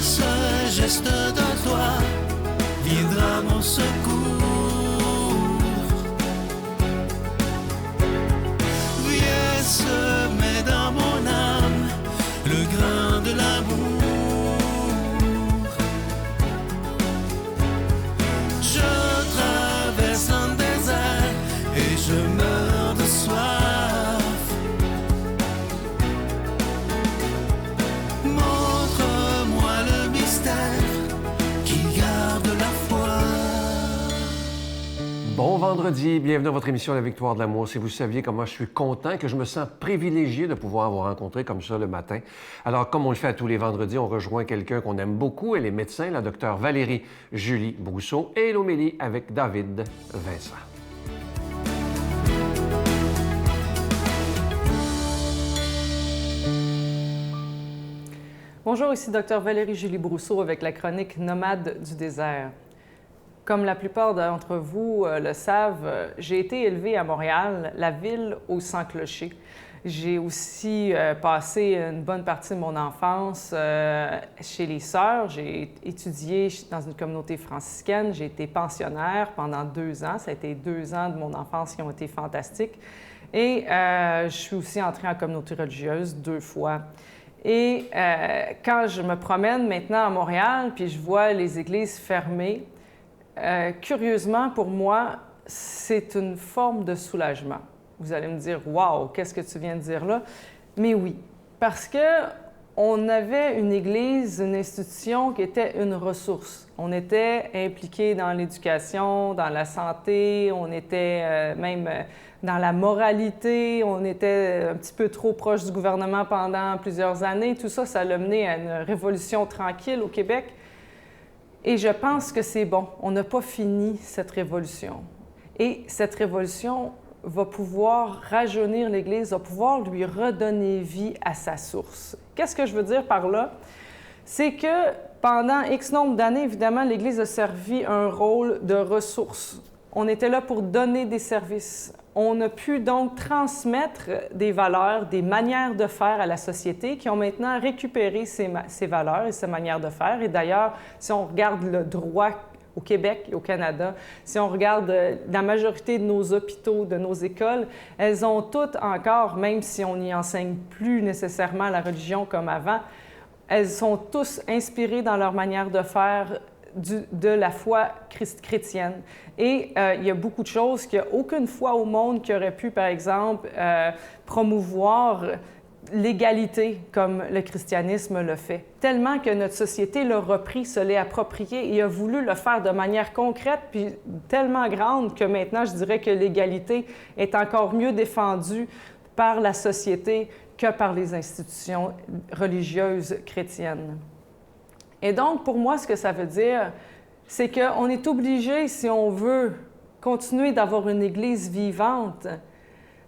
ce geste de toi viendra mon secours. Viens semer dans mon âme le grain de l'amour. Je traverse un désert et je meurs de soif. Montre-moi le mystère qui garde la foi. Bon vendredi, bienvenue à votre émission La Victoire de l'amour. Si vous saviez comment je suis content, que je me sens privilégié de pouvoir vous rencontrer comme ça le matin. Alors, comme on le fait à tous les vendredis, on rejoint quelqu'un qu'on aime beaucoup. Elle est médecin, la docteure Valérie Julie Brousseau, et l'homélie avec David Vincent. Bonjour, ici Dr Valérie Julie Brousseau avec la chronique Nomade du désert. Comme la plupart d'entre vous le savent, j'ai été élevée à Montréal, la ville aux 100 clochers. J'ai aussi passé une bonne partie de mon enfance chez les Sœurs. J'ai étudié dans une communauté franciscaine. J'ai été pensionnaire pendant 2 ans. Ça a été 2 ans de mon enfance qui ont été fantastiques. Et je suis aussi entrée en communauté religieuse 2 fois. Et quand je me promène maintenant à Montréal, puis je vois les églises fermées, curieusement pour moi, c'est une forme de soulagement. Vous allez me dire, « Wow, qu'est-ce que tu viens de dire là? » Mais oui, parce qu'on avait une église, une institution qui était une ressource. On était impliqué dans l'éducation, dans la santé, on était même dans la moralité, on était un petit peu trop proche du gouvernement pendant plusieurs années. Tout ça, ça l'a mené à une révolution tranquille au Québec. Et je pense que c'est bon. On n'a pas fini cette révolution. Et cette révolution va pouvoir rajeunir l'Église, va pouvoir lui redonner vie à sa source. Qu'est-ce que je veux dire par là? C'est que pendant X nombre d'années, évidemment, l'Église a servi un rôle de ressource. On était là pour donner des services. On a pu donc transmettre des valeurs, des manières de faire à la société qui ont maintenant récupéré ces valeurs et ces manières de faire. Et d'ailleurs, si on regarde le droit au Québec et au Canada, si on regarde la majorité de nos hôpitaux, de nos écoles, elles ont toutes encore, même si on n'y enseigne plus nécessairement la religion comme avant, elles sont tous inspirées dans leur manière de faire de la foi chrétienne. Et il y a beaucoup de choses qu'il n'y a aucune foi au monde qui aurait pu, par exemple, promouvoir l'égalité comme le christianisme le fait. Tellement que notre société l'a repris, se l'est approprié et a voulu le faire de manière concrète, puis tellement grande que maintenant, je dirais que l'égalité est encore mieux défendue par la société que par les institutions religieuses chrétiennes. Et donc, pour moi, ce que ça veut dire, c'est qu'on est obligé, si on veut continuer d'avoir une Église vivante,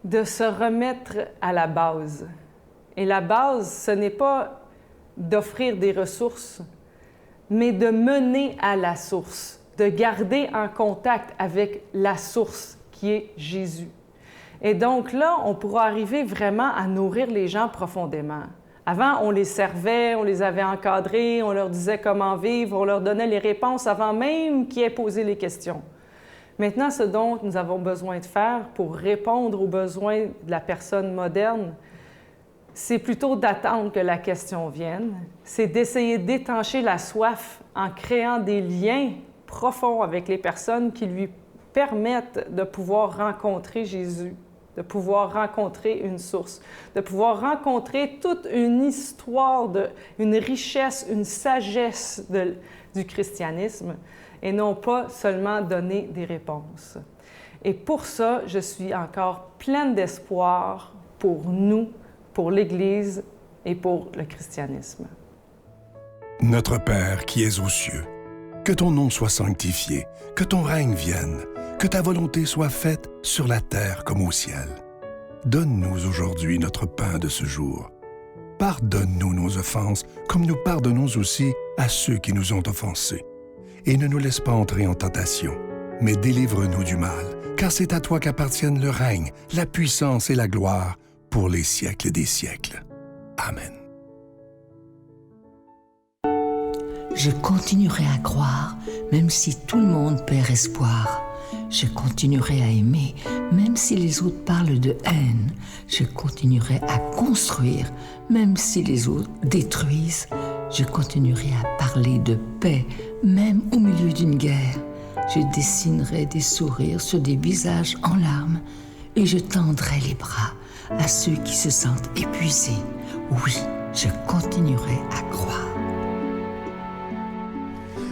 de se remettre à la base. Et la base, ce n'est pas d'offrir des ressources, mais de mener à la source, de garder en contact avec la source qui est Jésus. Et donc là, on pourra arriver vraiment à nourrir les gens profondément. Avant, on les servait, on les avait encadrés, on leur disait comment vivre, on leur donnait les réponses avant même qu'ils aient posé les questions. Maintenant, ce dont nous avons besoin de faire pour répondre aux besoins de la personne moderne, c'est plutôt d'attendre que la question vienne, c'est d'essayer d'étancher la soif en créant des liens profonds avec les personnes qui lui permettent de pouvoir rencontrer Jésus, de pouvoir rencontrer une source, de pouvoir rencontrer toute une histoire, une richesse, une sagesse du christianisme, et non pas seulement donner des réponses. Et pour ça, je suis encore pleine d'espoir pour nous, pour l'Église et pour le christianisme. Notre Père qui es aux cieux, que ton nom soit sanctifié, que ton règne vienne, que ta volonté soit faite sur la terre comme au ciel. Donne-nous aujourd'hui notre pain de ce jour. Pardonne-nous nos offenses, comme nous pardonnons aussi à ceux qui nous ont offensés. Et ne nous laisse pas entrer en tentation, mais délivre-nous du mal, car c'est à toi qu'appartiennent le règne, la puissance et la gloire pour les siècles des siècles. Amen. Je continuerai à croire, même si tout le monde perd espoir. Je continuerai à aimer, même si les autres parlent de haine. Je continuerai à construire, même si les autres détruisent. Je continuerai à parler de paix, même au milieu d'une guerre. Je dessinerai des sourires sur des visages en larmes et je tendrai les bras à ceux qui se sentent épuisés. Oui, je continuerai à croire.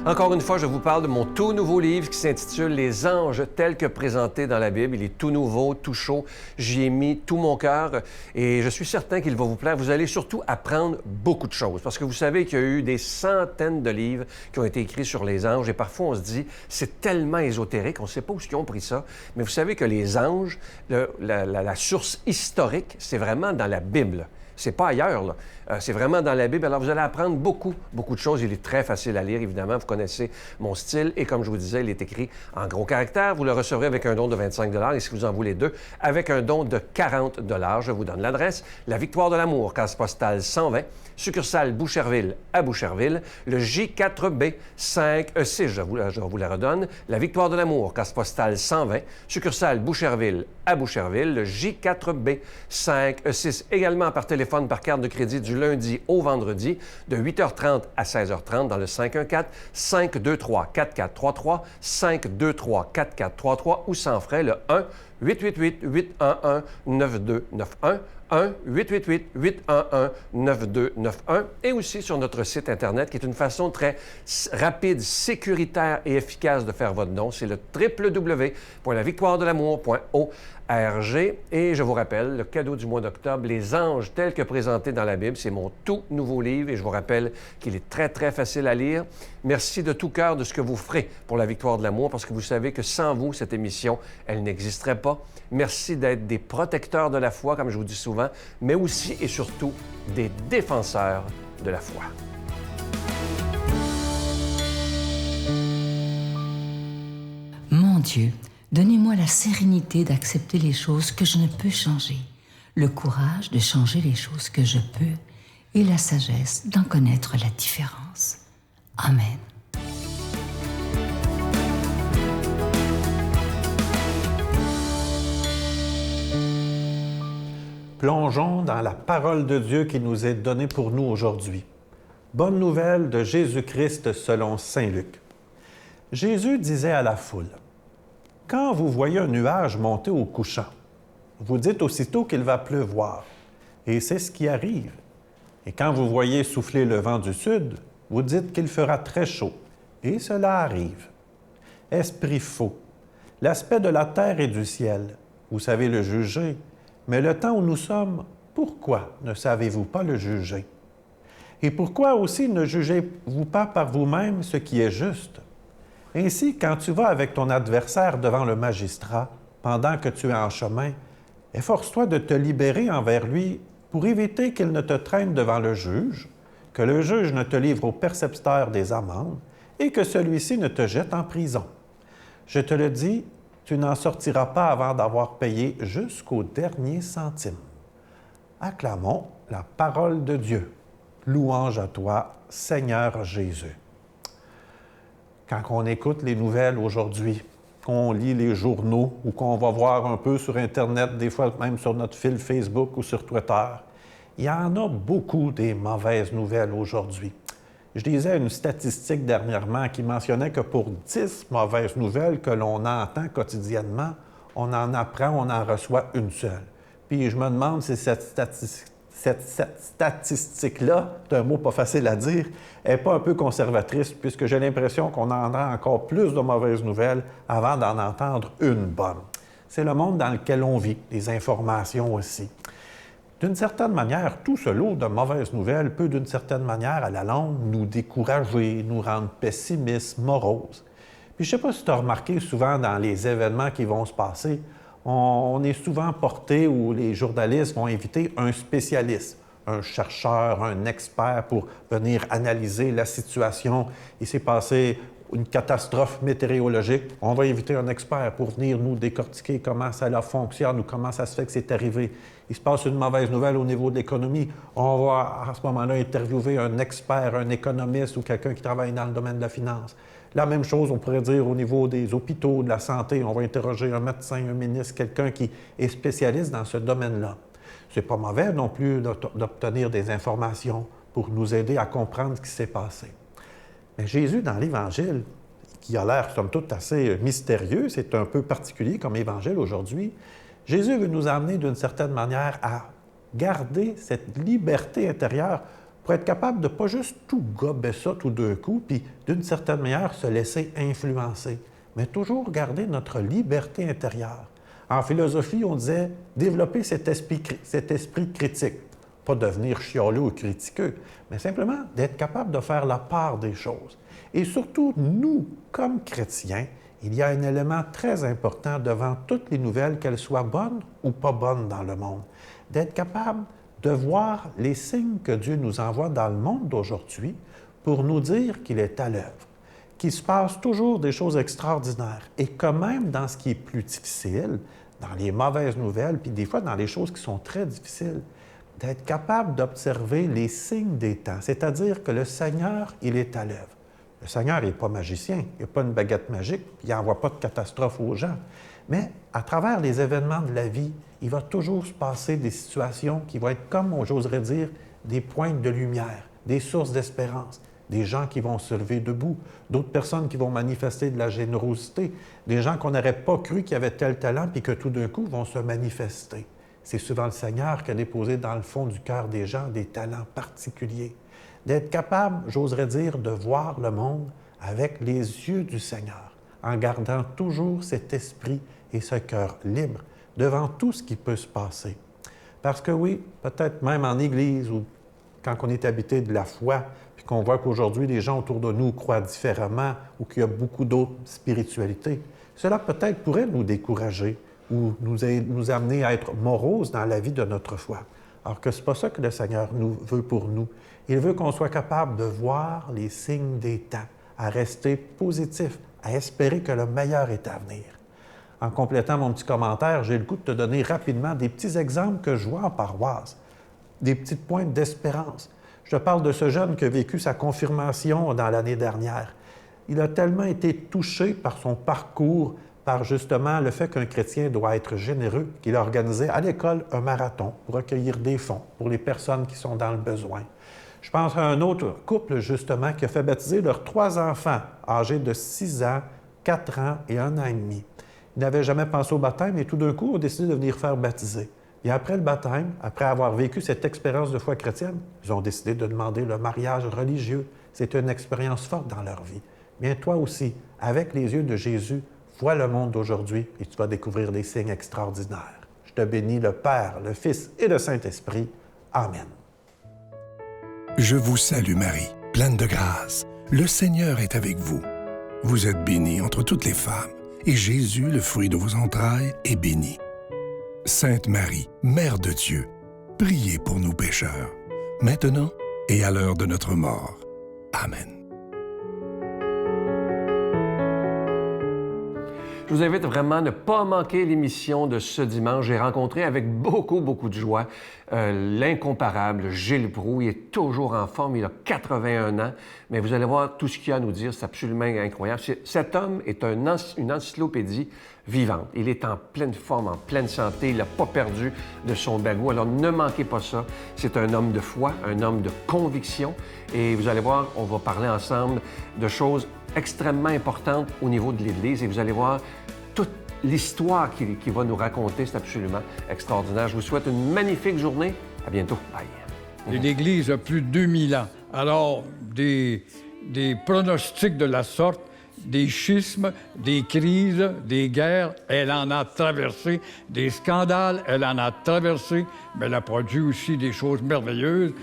Encore une fois, je vous parle de mon tout nouveau livre qui s'intitule « Les anges tels que présentés dans la Bible ». Il est tout nouveau, tout chaud. J'y ai mis tout mon cœur et je suis certain qu'il va vous plaire. Vous allez surtout apprendre beaucoup de choses parce que vous savez qu'il y a eu des centaines de livres qui ont été écrits sur les anges et parfois on se dit c'est tellement ésotérique, on ne sait pas où ils ont pris ça. Mais vous savez que les anges, la source historique, c'est vraiment dans la Bible. C'est pas ailleurs, là. C'est vraiment dans la Bible. Alors, vous allez apprendre beaucoup de choses. Il est très facile à lire, évidemment. Vous connaissez mon style. Et comme je vous disais, il est écrit en gros caractères. Vous le recevrez avec un don de 25 $ et si vous en voulez deux, avec un don de 40 $. Je vous donne l'adresse. La Victoire de l'amour, case postale 120, succursale Boucherville à Boucherville, le J4B 5E6. Je vous la redonne. La Victoire de l'amour, case postale 120, succursale Boucherville à Boucherville, le J4B 5E6. Également par téléphone, par carte de crédit du lundi au vendredi, de 8h30 à 16h30 dans le 514-523-4433, 523-4433 ou sans frais, le 1-888-811-9291, 1-888-811-9291 et aussi sur notre site Internet qui est une façon très rapide, sécuritaire et efficace de faire votre don. C'est le www.lavictoiredelamour.org. Et je vous rappelle, le cadeau du mois d'octobre, Les anges tels que présentés dans la Bible, c'est mon tout nouveau livre et je vous rappelle qu'il est très, très facile à lire. Merci de tout cœur de ce que vous ferez pour la Victoire de l'amour parce que vous savez que sans vous, cette émission, elle n'existerait pas. Merci d'être des protecteurs de la foi, comme je vous dis souvent, mais aussi et surtout des défenseurs de la foi. Mon Dieu, donnez-moi la sérénité d'accepter les choses que je ne peux changer, le courage de changer les choses que je peux et la sagesse d'en connaître la différence. Amen. Plongeons dans la parole de Dieu qui nous est donnée pour nous aujourd'hui. Bonne nouvelle de Jésus-Christ selon saint Luc. Jésus disait à la foule, « Quand vous voyez un nuage monter au couchant, vous dites aussitôt qu'il va pleuvoir, et c'est ce qui arrive. Et quand vous voyez souffler le vent du sud, vous dites qu'il fera très chaud, et cela arrive. Esprit faux, l'aspect de la terre et du ciel, vous savez le juger, mais le temps où nous sommes, pourquoi ne savez-vous pas le juger? Et pourquoi aussi ne jugez-vous pas par vous-même ce qui est juste? Ainsi, quand tu vas avec ton adversaire devant le magistrat, pendant que tu es en chemin, efforce-toi de te libérer envers lui pour éviter qu'il ne te traîne devant le juge, que le juge ne te livre au percepteur des amendes et que celui-ci ne te jette en prison. Je te le dis, tu n'en sortiras pas avant d'avoir payé jusqu'au dernier centime. Acclamons la parole de Dieu. Louange à toi, Seigneur Jésus. Quand on écoute les nouvelles aujourd'hui, qu'on lit les journaux ou qu'on va voir un peu sur Internet, des fois même sur notre fil Facebook ou sur Twitter, il y en a beaucoup des mauvaises nouvelles aujourd'hui. Je lisais une statistique dernièrement qui mentionnait que pour 10 mauvaises nouvelles que l'on entend quotidiennement, on en apprend, on en reçoit une seule. Puis je me demande si cette statistique-là, c'est un mot pas facile à dire, n'est pas un peu conservatrice, puisque j'ai l'impression qu'on en a encore plus de mauvaises nouvelles avant d'en entendre une bonne. C'est le monde dans lequel on vit, les informations aussi. D'une certaine manière, tout ce lot de mauvaises nouvelles peut, d'une certaine manière, à la longue, nous décourager, nous rendre pessimistes, moroses. Puis je ne sais pas si tu as remarqué souvent dans les événements qui vont se passer, on est souvent porté où les journalistes vont inviter un spécialiste, un chercheur, un expert pour venir analyser la situation. Il s'est passé une catastrophe météorologique, on va inviter un expert pour venir nous décortiquer comment ça fonctionne ou comment ça se fait que c'est arrivé. Il se passe une mauvaise nouvelle au niveau de l'économie, on va à ce moment-là interviewer un expert, un économiste ou quelqu'un qui travaille dans le domaine de la finance. La même chose, on pourrait dire au niveau des hôpitaux, de la santé, on va interroger un médecin, un ministre, quelqu'un qui est spécialiste dans ce domaine-là. C'est pas mauvais non plus d'obtenir des informations pour nous aider à comprendre ce qui s'est passé. Mais Jésus, dans l'Évangile, qui a l'air, somme toute, assez mystérieux, c'est un peu particulier comme Évangile aujourd'hui, Jésus veut nous amener d'une certaine manière à garder cette liberté intérieure pour être capable de pas juste tout gober ça tout d'un coup, puis d'une certaine manière se laisser influencer, mais toujours garder notre liberté intérieure. En philosophie, on disait développer cet esprit critique. Pas devenir chialeux ou critiqueux, mais simplement d'être capable de faire la part des choses. Et surtout, nous, comme chrétiens, il y a un élément très important devant toutes les nouvelles, qu'elles soient bonnes ou pas bonnes dans le monde. D'être capable de voir les signes que Dieu nous envoie dans le monde d'aujourd'hui pour nous dire qu'il est à l'œuvre, qu'il se passe toujours des choses extraordinaires et que même dans ce qui est plus difficile, dans les mauvaises nouvelles, puis des fois dans les choses qui sont très difficiles, d'être capable d'observer les signes des temps, c'est-à-dire que le Seigneur, il est à l'œuvre. Le Seigneur n'est pas magicien, il n'a pas une baguette magique, puis il n'envoie pas de catastrophe aux gens. Mais à travers les événements de la vie, il va toujours se passer des situations qui vont être, comme j'oserais dire, des pointes de lumière, des sources d'espérance, des gens qui vont se lever debout, d'autres personnes qui vont manifester de la générosité, des gens qu'on n'aurait pas cru qu'ils avaient tel talent, puis que tout d'un coup vont se manifester. C'est souvent le Seigneur qui a déposé dans le fond du cœur des gens des talents particuliers. D'être capable, j'oserais dire, de voir le monde avec les yeux du Seigneur, en gardant toujours cet esprit et ce cœur libre devant tout ce qui peut se passer. Parce que oui, peut-être même en Église ou quand on est habité de la foi, puis qu'on voit qu'aujourd'hui les gens autour de nous croient différemment ou qu'il y a beaucoup d'autres spiritualités, cela peut-être pourrait nous décourager ou nous amener à être moroses dans la vie de notre foi. Alors que ce n'est pas ça que le Seigneur veut pour nous. Il veut qu'on soit capable de voir les signes des temps, à rester positif, à espérer que le meilleur est à venir. En complétant mon petit commentaire, j'ai le goût de te donner rapidement des petits exemples que je vois en paroisse, des petites pointes d'espérance. Je te parle de ce jeune qui a vécu sa confirmation dans l'année dernière. Il a tellement été touché par son parcours, par justement le fait qu'un chrétien doit être généreux, qu'il a organisé à l'école un marathon pour recueillir des fonds pour les personnes qui sont dans le besoin. Je pense à un autre couple, justement, qui a fait baptiser leurs 3 enfants, âgés de 6 ans, 4 ans et 1 an et demi. Ils n'avaient jamais pensé au baptême et tout d'un coup ont décidé de venir faire baptiser. Et après le baptême, après avoir vécu cette expérience de foi chrétienne, ils ont décidé de demander le mariage religieux. C'est une expérience forte dans leur vie. Bien, toi aussi, avec les yeux de Jésus, vois le monde d'aujourd'hui et tu vas découvrir des signes extraordinaires. Je te bénis le Père, le Fils et le Saint-Esprit. Amen. Je vous salue Marie, pleine de grâce. Le Seigneur est avec vous. Vous êtes bénie entre toutes les femmes, et Jésus, le fruit de vos entrailles, est béni. Sainte Marie, Mère de Dieu, priez pour nous pécheurs, maintenant et à l'heure de notre mort. Amen. Je vous invite vraiment à ne pas manquer l'émission de ce dimanche. J'ai rencontré avec beaucoup de joie l'incomparable Gilles Proulx. Il est toujours en forme, il a 81 ans, mais vous allez voir tout ce qu'il a à nous dire, c'est absolument incroyable. Cet homme est une encyclopédie vivante. Il est en pleine forme, en pleine santé, il n'a pas perdu de son bagou, alors ne manquez pas ça. C'est un homme de foi, un homme de conviction, et vous allez voir, on va parler ensemble de choses extrêmement importantes au niveau de l'Église, et vous allez voir toute l'histoire qu'il va nous raconter, c'est absolument extraordinaire. Je vous souhaite une magnifique journée. À bientôt. Bye. L'Église a plus de 2000 ans. Alors, des pronostics de la sorte, des schismes, des crises, des guerres, elle en a traversé, des scandales, elle en a traversé, mais elle a produit aussi des choses merveilleuses.